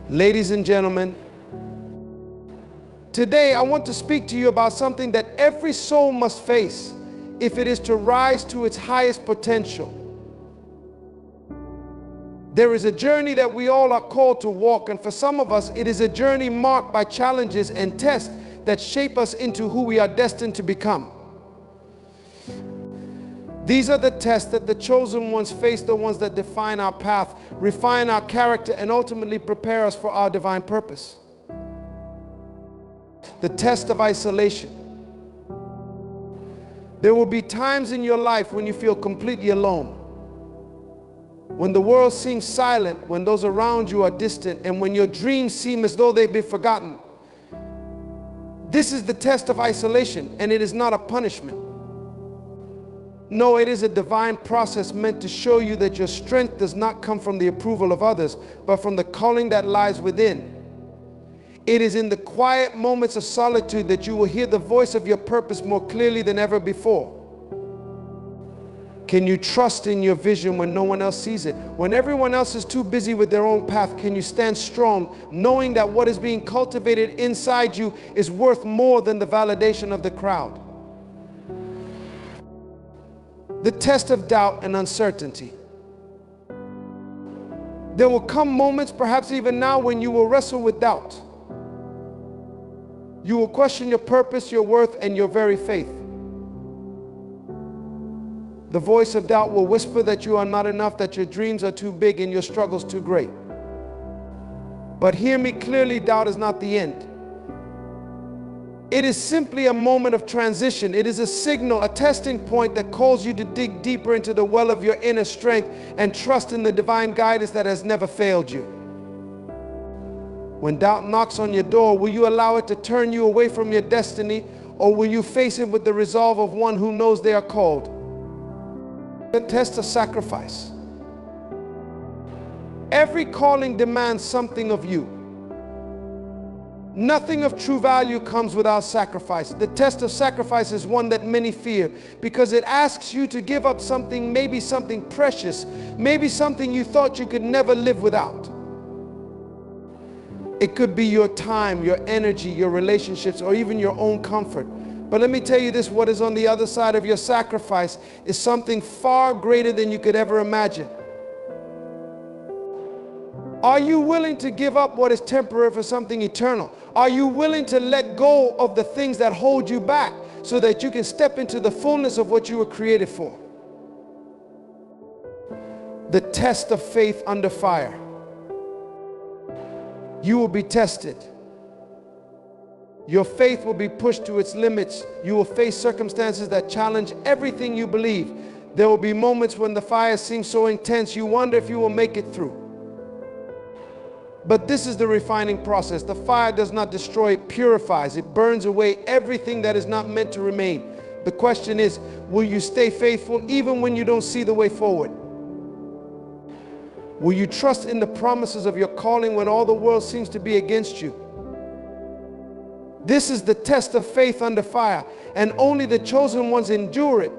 Ladies and gentlemen, today I want to speak to you about something that every soul must face if it is to rise to its highest potential. There is a journey that we all are called to walk, and for some of us, it is a journey marked by challenges and tests that shape us into who we are destined to become. These are the tests that the chosen ones face, the ones that define our path, refine our character, and ultimately prepare us for our divine purpose. The test of isolation. There will be times in your life when you feel completely alone, when the world seems silent, when those around you are distant, and when your dreams seem as though they've been forgotten. This is the test of isolation, and it is not a punishment. No, it is a divine process meant to show you that your strength does not come from the approval of others, but from the calling that lies within. It is in the quiet moments of solitude that you will hear the voice of your purpose more clearly than ever before. Can you trust in your vision when no one else sees it? When everyone else is too busy with their own path, can you stand strong, knowing that what is being cultivated inside you is worth more than the validation of the crowd? The test of doubt and uncertainty. There will come moments, perhaps even now, when you will wrestle with doubt. You will question your purpose, your worth, and your very faith. The voice of doubt will whisper that you are not enough, that your dreams are too big and your struggles too great. But hear me clearly, doubt is not the end. It is simply a moment of transition. It is a signal, a testing point that calls you to dig deeper into the well of your inner strength and trust in the divine guidance that has never failed you. When doubt knocks on your door, will you allow it to turn you away from your destiny, or will you face it with the resolve of one who knows they are called? The test of sacrifice. Every calling demands something of you. Nothing of true value comes without sacrifice. The test of sacrifice is one that many fear because it asks you to give up something, maybe something precious, maybe something you thought you could never live without. It could be your time, your energy, your relationships, or even your own comfort. But let me tell you this, what is on the other side of your sacrifice is something far greater than you could ever imagine. Are you willing to give up what is temporary for something eternal? Are you willing to let go of the things that hold you back so that you can step into the fullness of what you were created for? The test of faith under fire. You will be tested. Your faith will be pushed to its limits. You will face circumstances that challenge everything you believe. There will be moments when the fire seems so intense you wonder if you will make it through. But this is the refining process. The fire does not destroy, it purifies. It burns away everything that is not meant to remain. The question is, will you stay faithful even when you don't see the way forward? Will you trust in the promises of your calling when all the world seems to be against you? This is the test of faith under fire, and only the chosen ones endure it,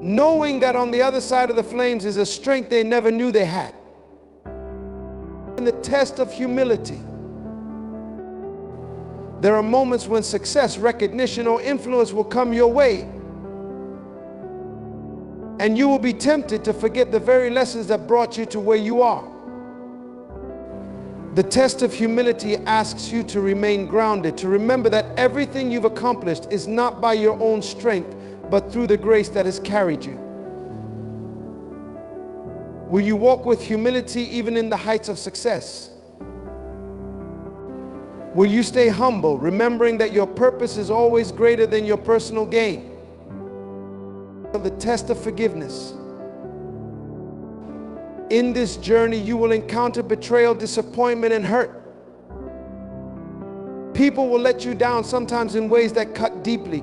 knowing that on the other side of the flames is a strength they never knew they had. In the test of humility. There are moments when success, recognition, or influence will come your way, and you will be tempted to forget the very lessons that brought you to where you are. The test of humility asks you to remain grounded, to remember that everything you've accomplished is not by your own strength, but through the grace that has carried you. Will you walk with humility even in the heights of success? Will you stay humble, remembering that your purpose is always greater than your personal gain? The test of forgiveness. In this journey, you will encounter betrayal, disappointment, and hurt. People will let you down, sometimes in ways that cut deeply.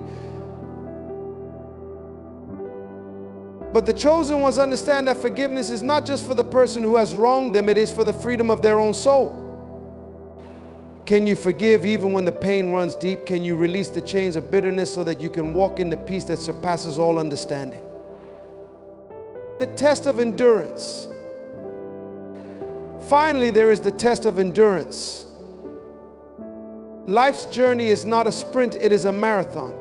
But the chosen ones understand that forgiveness is not just for the person who has wronged them, it is for the freedom of their own soul. Can you forgive even when the pain runs deep? Can you release the chains of bitterness so that you can walk in the peace that surpasses all understanding? The test of endurance. Finally, there is the test of endurance. Life's journey is not a sprint, it is a marathon.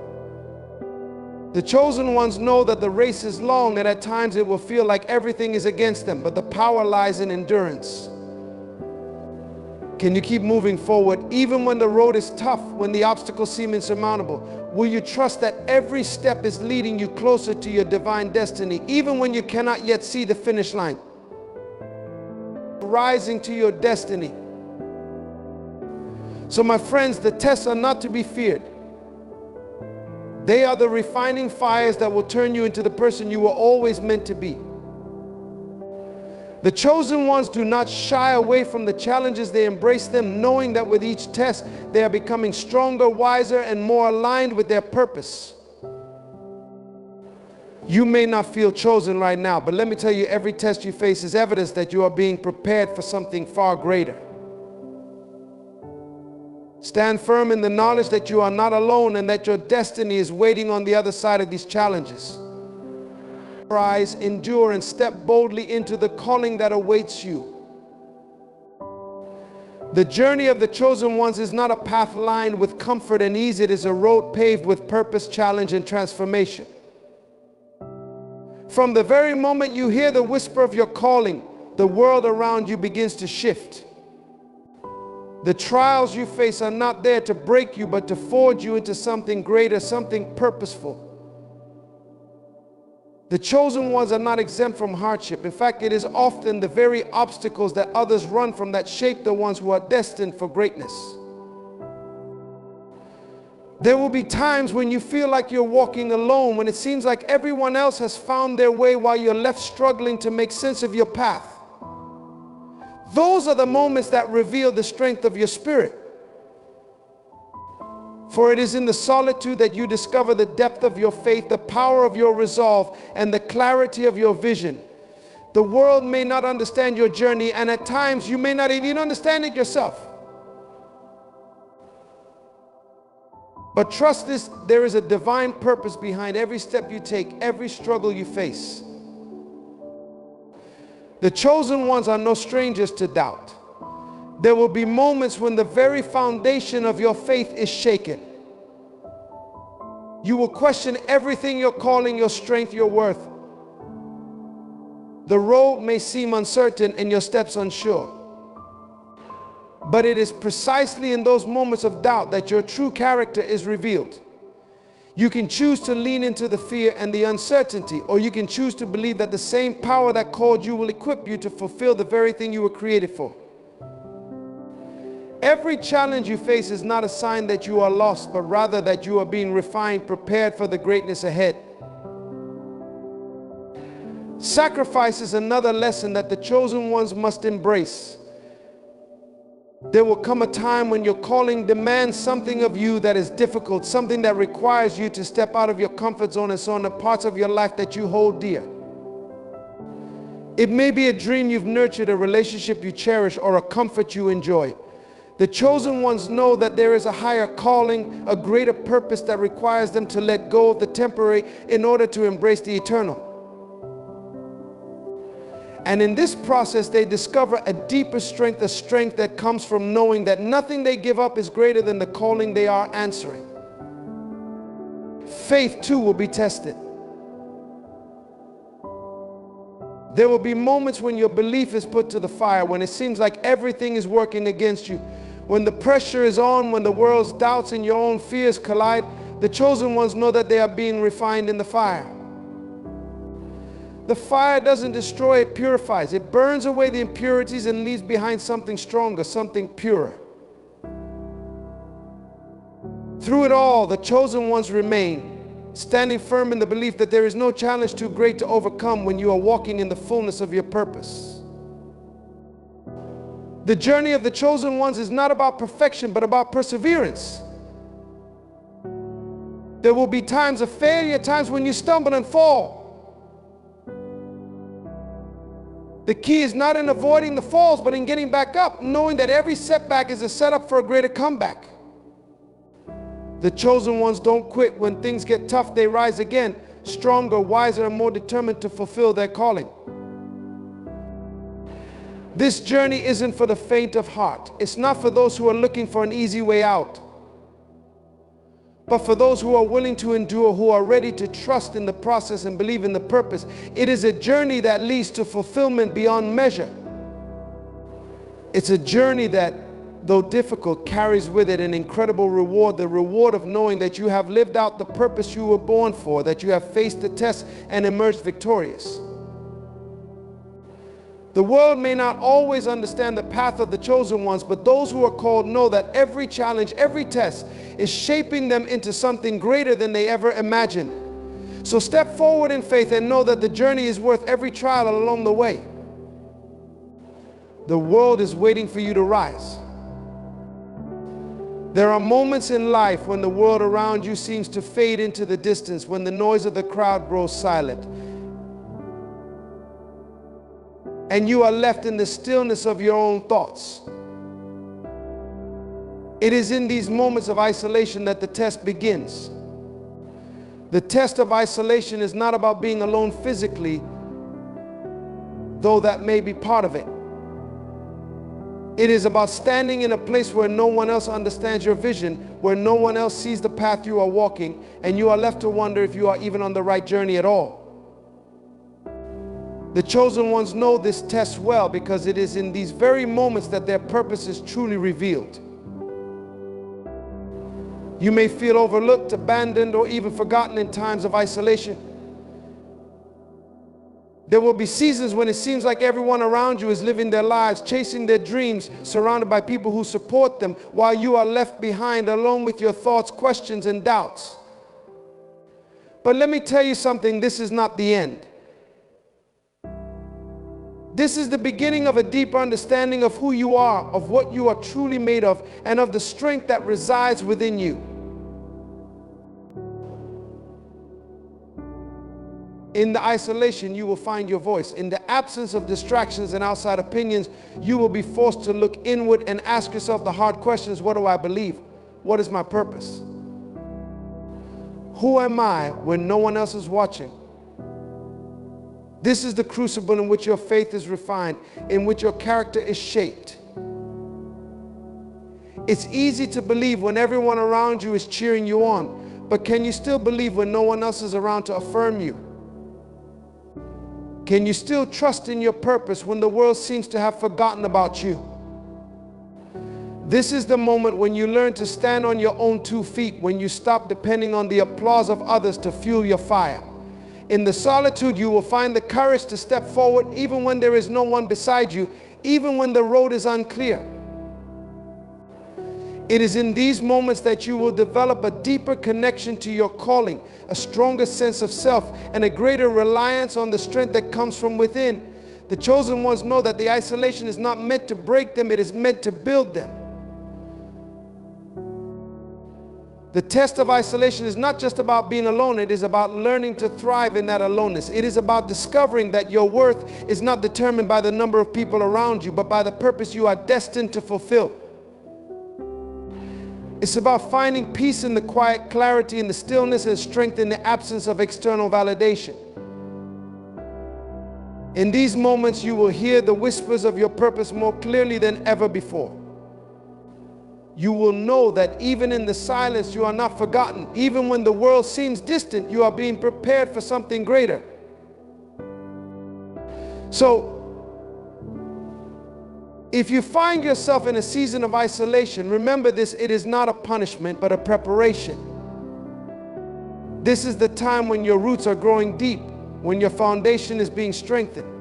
The chosen ones know that the race is long and at times it will feel like everything is against them, but the power lies in endurance. Can you keep moving forward even when the road is tough, when the obstacles seem insurmountable? Will you trust that every step is leading you closer to your divine destiny, even when you cannot yet see the finish line? Rising to your destiny. So my friends, the tests are not to be feared. They are the refining fires that will turn you into the person you were always meant to be. The chosen ones do not shy away from the challenges. They embrace them, knowing that with each test, they are becoming stronger, wiser, and more aligned with their purpose. You may not feel chosen right now, but let me tell you, every test you face is evidence that you are being prepared for something far greater. Stand firm in the knowledge that you are not alone and that your destiny is waiting on the other side of these challenges. Rise, endure, and step boldly into the calling that awaits you. The journey of the chosen ones is not a path lined with comfort and ease. It is a road paved with purpose, challenge, and transformation. From the very moment you hear the whisper of your calling, the world around you begins to shift. The trials you face are not there to break you, but to forge you into something greater, something purposeful. The chosen ones are not exempt from hardship. In fact, it is often the very obstacles that others run from that shape the ones who are destined for greatness. There will be times when you feel like you're walking alone, when it seems like everyone else has found their way while you're left struggling to make sense of your path. Those are the moments that reveal the strength of your spirit. For it is in the solitude that you discover the depth of your faith, the power of your resolve, and the clarity of your vision. The world may not understand your journey, and at times you may not even understand it yourself. But trust this, there is a divine purpose behind every step you take, every struggle you face. The chosen ones are no strangers to doubt. There will be moments when the very foundation of your faith is shaken. You will question everything you're calling your strength, your worth. The road may seem uncertain and your steps unsure. But it is precisely in those moments of doubt that your true character is revealed. You can choose to lean into the fear and the uncertainty, or you can choose to believe that the same power that called you will equip you to fulfill the very thing you were created for. Every challenge you face is not a sign that you are lost, but rather that you are being refined, prepared for the greatness ahead. Sacrifice is another lesson that the chosen ones must embrace. There will come a time when your calling demands something of you that is difficult, something that requires you to step out of your comfort zone and so on the parts of your life that you hold dear. It may be a dream you've nurtured, a relationship you cherish, or a comfort you enjoy. The chosen ones know that there is a higher calling, a greater purpose that requires them to let go of the temporary in order to embrace the eternal. And in this process, they discover a deeper strength, a strength that comes from knowing that nothing they give up is greater than the calling they are answering. Faith too will be tested. There will be moments when your belief is put to the fire, when it seems like everything is working against you, when the pressure is on, when the world's doubts and your own fears collide. The chosen ones know that they are being refined in the fire. The fire doesn't destroy, it purifies. It burns away the impurities and leaves behind something stronger, something purer. Through it all, the chosen ones remain, standing firm in the belief that there is no challenge too great to overcome when you are walking in the fullness of your purpose. The journey of the chosen ones is not about perfection, but about perseverance. There will be times of failure, times when you stumble and fall. The key is not in avoiding the falls, but in getting back up, knowing that every setback is a setup for a greater comeback. The chosen ones don't quit. When things get tough, they rise again, stronger, wiser, and more determined to fulfill their calling. This journey isn't for the faint of heart. It's not for those who are looking for an easy way out, but for those who are willing to endure, who are ready to trust in the process and believe in the purpose. It is a journey that leads to fulfillment beyond measure. It's a journey that, though difficult, carries with it an incredible reward, the reward of knowing that you have lived out the purpose you were born for, that you have faced the test and emerged victorious. The world may not always understand the path of the chosen ones, but those who are called know that every challenge, every test is shaping them into something greater than they ever imagined. So step forward in faith and know that the journey is worth every trial along the way. The world is waiting for you to rise. There are moments in life when the world around you seems to fade into the distance, when the noise of the crowd grows silent, and you are left in the stillness of your own thoughts. It is in these moments of isolation that the test begins. The test of isolation is not about being alone physically, though that may be part of it. It is about standing in a place where no one else understands your vision, where no one else sees the path you are walking, and you are left to wonder if you are even on the right journey at all. The chosen ones know this test well, because it is in these very moments that their purpose is truly revealed. You may feel overlooked, abandoned, or even forgotten in times of isolation. There will be seasons when it seems like everyone around you is living their lives, chasing their dreams, surrounded by people who support them, while you are left behind alone with your thoughts, questions, and doubts. But let me tell you something, this is not the end. This is the beginning of a deeper understanding of who you are, of what you are truly made of, and of the strength that resides within you. In the isolation, you will find your voice. In the absence of distractions and outside opinions, you will be forced to look inward and ask yourself the hard questions. What do I believe? What is my purpose? Who am I when no one else is watching? This is the crucible in which your faith is refined, in which your character is shaped. It's easy to believe when everyone around you is cheering you on, but can you still believe when no one else is around to affirm you? Can you still trust in your purpose when the world seems to have forgotten about you? This is the moment when you learn to stand on your own 2 feet, when you stop depending on the applause of others to fuel your fire. In the solitude, you will find the courage to step forward even when there is no one beside you, even when the road is unclear. It is in these moments that you will develop a deeper connection to your calling, a stronger sense of self, and a greater reliance on the strength that comes from within. The chosen ones know that the isolation is not meant to break them, it is meant to build them. The test of isolation is not just about being alone, it is about learning to thrive in that aloneness. It is about discovering that your worth is not determined by the number of people around you, but by the purpose you are destined to fulfill. It's about finding peace in the quiet, clarity in the stillness, and strength in the absence of external validation. In these moments, you will hear the whispers of your purpose more clearly than ever before. You will know that even in the silence, you are not forgotten. Even when the world seems distant, you are being prepared for something greater. So, if you find yourself in a season of isolation, remember this, it is not a punishment, but a preparation. This is the time when your roots are growing deep, when your foundation is being strengthened.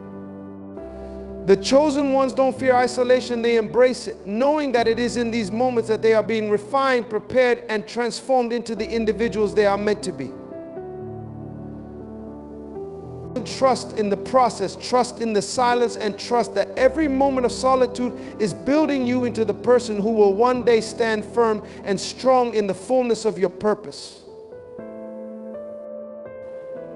The chosen ones don't fear isolation, they embrace it, knowing that it is in these moments that they are being refined, prepared, and transformed into the individuals they are meant to be. Trust in the process, trust in the silence, and trust that every moment of solitude is building you into the person who will one day stand firm and strong in the fullness of your purpose.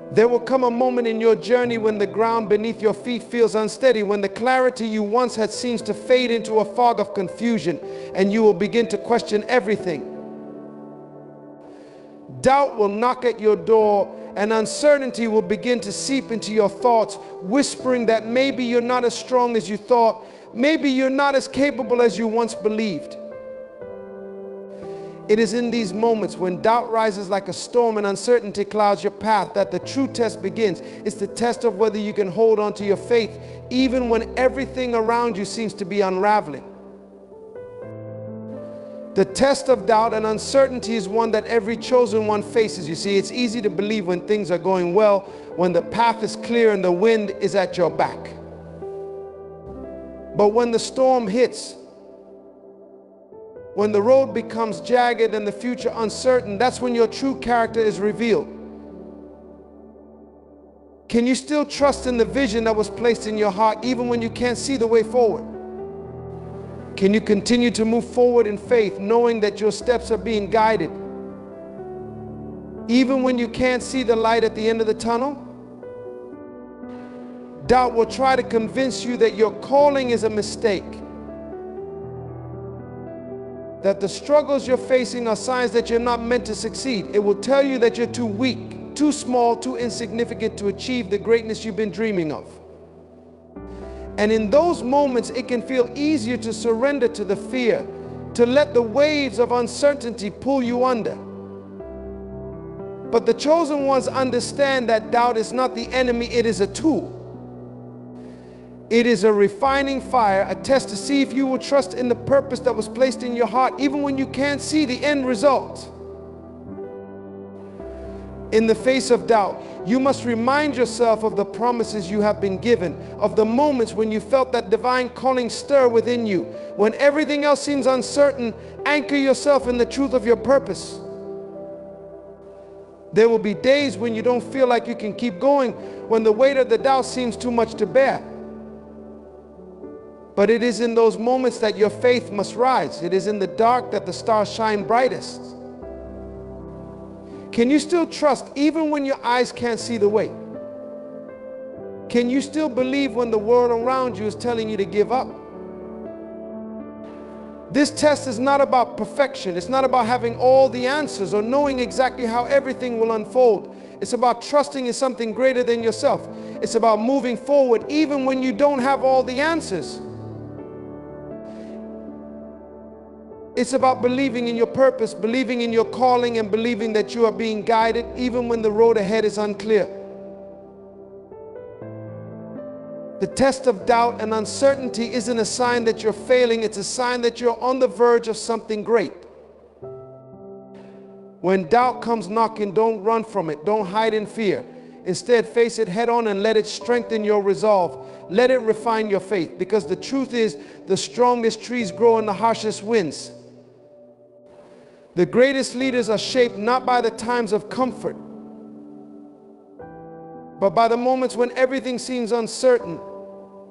There will come a moment in your journey when the ground beneath your feet feels unsteady, when the clarity you once had seems to fade into a fog of confusion, and you will begin to question everything. Doubt will knock at your door, and uncertainty will begin to seep into your thoughts, whispering that maybe you're not as strong as you thought, Maybe you're not as capable as you once believed. It is in these moments when doubt rises like a storm and uncertainty clouds your path that the true test begins. It's the test of whether you can hold on to your faith even when everything around you seems to be unraveling. The test of doubt and uncertainty is one that every chosen one faces. You see, it's easy to believe when things are going well, when the path is clear and the wind is at your back. But when the storm hits, when the road becomes jagged and the future uncertain, that's when your true character is revealed. Can you still trust in the vision that was placed in your heart even when you can't see the way forward? Can you continue to move forward in faith, knowing that your steps are being guided, even when you can't see the light at the end of the tunnel? Doubt will try to convince you that your calling is a mistake, that the struggles you're facing are signs that you're not meant to succeed. It will tell you that you're too weak, too small, too insignificant to achieve the greatness you've been dreaming of. And in those moments, it can feel easier to surrender to the fear, to let the waves of uncertainty pull you under. But the chosen ones understand that doubt is not the enemy, it is a tool. It is a refining fire, a test to see if you will trust in the purpose that was placed in your heart, even when you can't see the end result. In the face of doubt, you must remind yourself of the promises you have been given, of the moments when you felt that divine calling stir within you. When everything else seems uncertain, anchor yourself in the truth of your purpose. There will be days when you don't feel like you can keep going, when the weight of the doubt seems too much to bear. But it is in those moments that your faith must rise. It is in the dark that the stars shine brightest. Can you still trust even when your eyes can't see the way? Can you still believe when the world around you is telling you to give up? This test is not about perfection. It's not about having all the answers or knowing exactly how everything will unfold. It's about trusting in something greater than yourself. It's about moving forward even when you don't have all the answers. It's about believing in your purpose, believing in your calling, and believing that you are being guided even when the road ahead is unclear. The test of doubt and uncertainty isn't a sign that you're failing, it's a sign that you're on the verge of something great. When doubt comes knocking, don't run from it, don't hide in fear. Instead, face it head on and let it strengthen your resolve. Let it refine your faith, because the truth is, the strongest trees grow in the harshest winds. The greatest leaders are shaped not by the times of comfort, but by the moments when everything seems uncertain,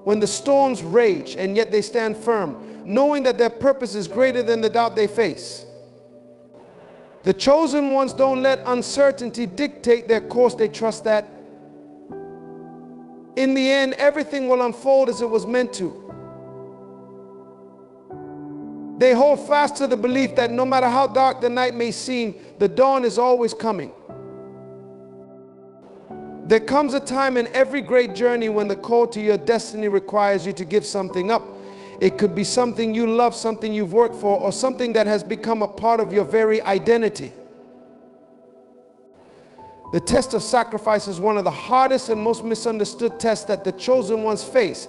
when the storms rage and yet they stand firm, knowing that their purpose is greater than the doubt they face. The chosen ones don't let uncertainty dictate their course. They trust that in the end, everything will unfold as it was meant to. They hold fast to the belief that no matter how dark the night may seem, the dawn is always coming. There comes a time in every great journey when the call to your destiny requires you to give something up. It could be something you love, something you've worked for, or something that has become a part of your very identity. The test of sacrifice is one of the hardest and most misunderstood tests that the chosen ones face.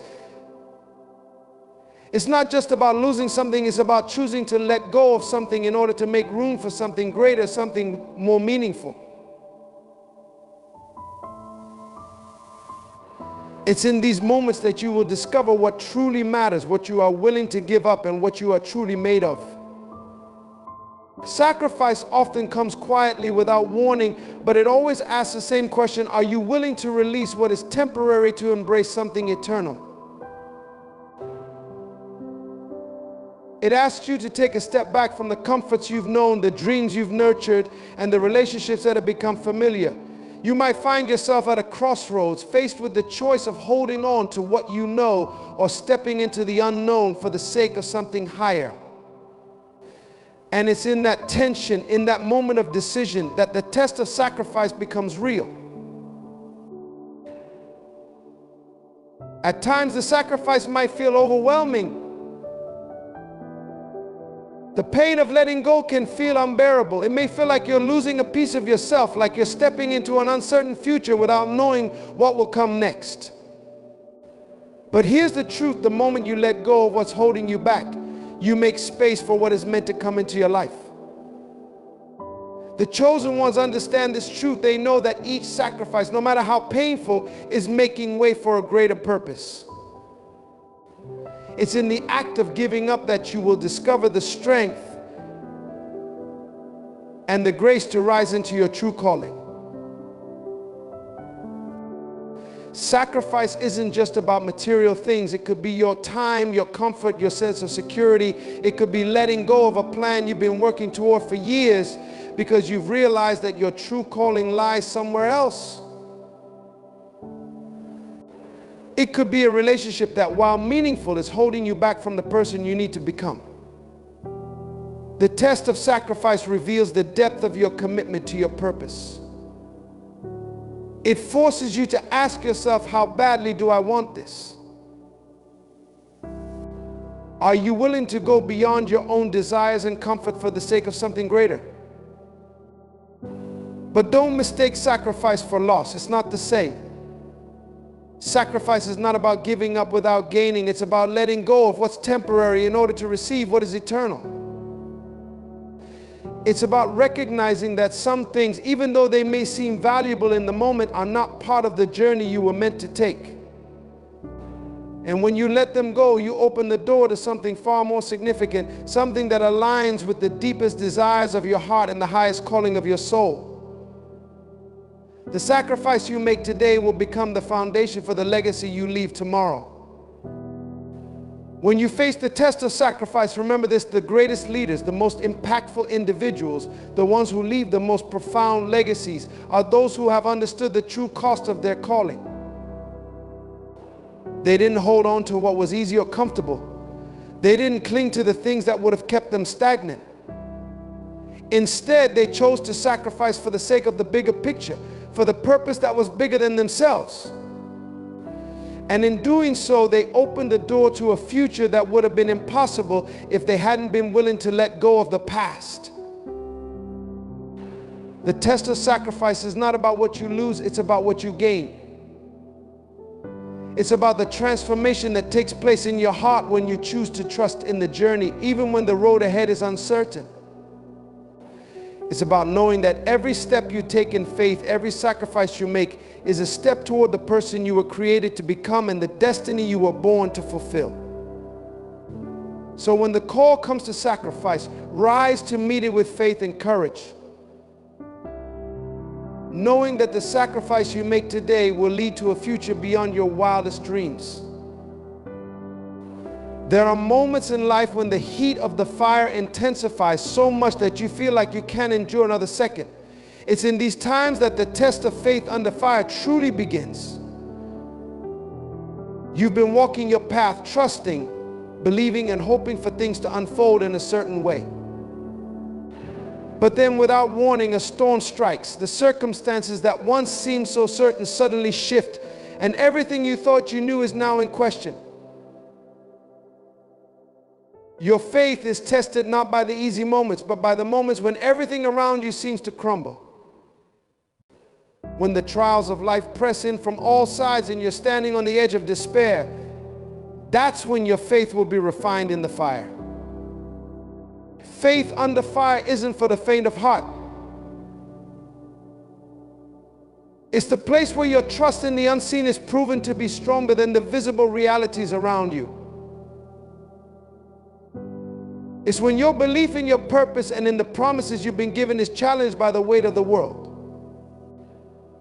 It's not just about losing something, it's about choosing to let go of something in order to make room for something greater, something more meaningful. It's in these moments that you will discover what truly matters, what you are willing to give up, and what you are truly made of. Sacrifice often comes quietly without warning, but it always asks the same question: are you willing to release what is temporary to embrace something eternal? It asks you to take a step back from the comforts you've known, the dreams you've nurtured, and the relationships that have become familiar. You might find yourself at a crossroads, faced with the choice of holding on to what you know or stepping into the unknown for the sake of something higher. And it's in that tension, in that moment of decision, that the test of sacrifice becomes real. At times, the sacrifice might feel overwhelming. The pain of letting go can feel unbearable. It may feel like you're losing a piece of yourself, like you're stepping into an uncertain future without knowing what will come next. But here's the truth: the moment you let go of what's holding you back, you make space for what is meant to come into your life. The chosen ones understand this truth. They know that each sacrifice, no matter how painful, is making way for a greater purpose. It's in the act of giving up that you will discover the strength and the grace to rise into your true calling. Sacrifice isn't just about material things. It could be your time, your comfort, your sense of security. It could be letting go of a plan you've been working toward for years because you've realized that your true calling lies somewhere else. It could be a relationship that, while meaningful, is holding you back from the person you need to become. The test of sacrifice reveals the depth of your commitment to your purpose. It forces you to ask yourself, how badly do I want this? Are you willing to go beyond your own desires and comfort for the sake of something greater? But don't mistake sacrifice for loss. It's not the same. Sacrifice is not about giving up without gaining. It's about letting go of what's temporary in order to receive what is eternal. It's about recognizing that some things, even though they may seem valuable in the moment, are not part of the journey you were meant to take. And when you let them go, you open the door to something far more significant, something that aligns with the deepest desires of your heart and the highest calling of your soul. The sacrifice you make today will become the foundation for the legacy you leave tomorrow. When you face the test of sacrifice, remember this: the greatest leaders, the most impactful individuals, the ones who leave the most profound legacies, are those who have understood the true cost of their calling. They didn't hold on to what was easy or comfortable. They didn't cling to the things that would have kept them stagnant. Instead, they chose to sacrifice for the sake of the bigger picture, for the purpose that was bigger than themselves. And in doing so, they opened the door to a future that would have been impossible if they hadn't been willing to let go of the past. The test of sacrifice is not about what you lose, it's about what you gain. It's about the transformation that takes place in your heart when you choose to trust in the journey, even when the road ahead is uncertain. It's about knowing that every step you take in faith, every sacrifice you make, is a step toward the person you were created to become and the destiny you were born to fulfill. So when the call comes to sacrifice, rise to meet it with faith and courage, knowing that the sacrifice you make today will lead to a future beyond your wildest dreams. There are moments in life when the heat of the fire intensifies so much that you feel like you can't endure another second. It's in these times that the test of faith under fire truly begins. You've been walking your path, trusting, believing, and hoping for things to unfold in a certain way. But then, without warning, a storm strikes. The circumstances that once seemed so certain suddenly shift, and everything you thought you knew is now in question. Your faith is tested not by the easy moments, but by the moments when everything around you seems to crumble. When the trials of life press in from all sides and you're standing on the edge of despair, that's when your faith will be refined in the fire. Faith under fire isn't for the faint of heart. It's the place where your trust in the unseen is proven to be stronger than the visible realities around you. It's when your belief in your purpose and in the promises you've been given is challenged by the weight of the world.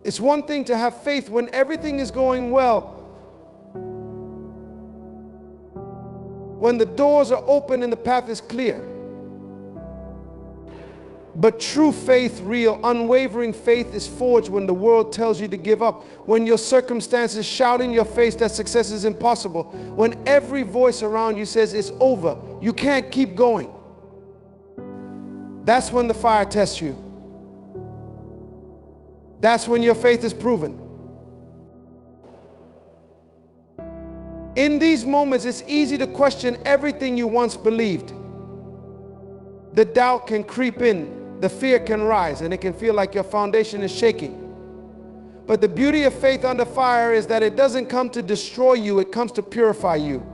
It's one thing to have faith when everything is going well, when the doors are open and the path is clear. But true faith, real, unwavering faith, is forged when the world tells you to give up, when your circumstances shout in your face that success is impossible, when every voice around you says it's over, you can't keep going. That's when the fire tests you. That's when your faith is proven. In these moments, it's easy to question everything you once believed. The doubt can creep in, the fear can rise, and it can feel like your foundation is shaking. But the beauty of faith under fire is that it doesn't come to destroy you, it comes to purify you.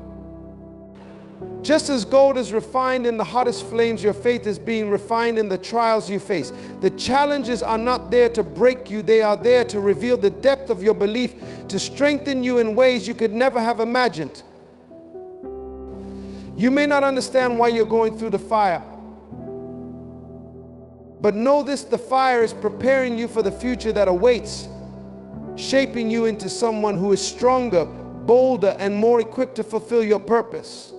Just as gold is refined in the hottest flames, your faith is being refined in the trials you face. The challenges are not there to break you, they are there to reveal the depth of your belief, to strengthen you in ways you could never have imagined. You may not understand why you're going through the fire, but know this: the fire is preparing you for the future that awaits, shaping you into someone who is stronger, bolder, and more equipped to fulfill your purpose.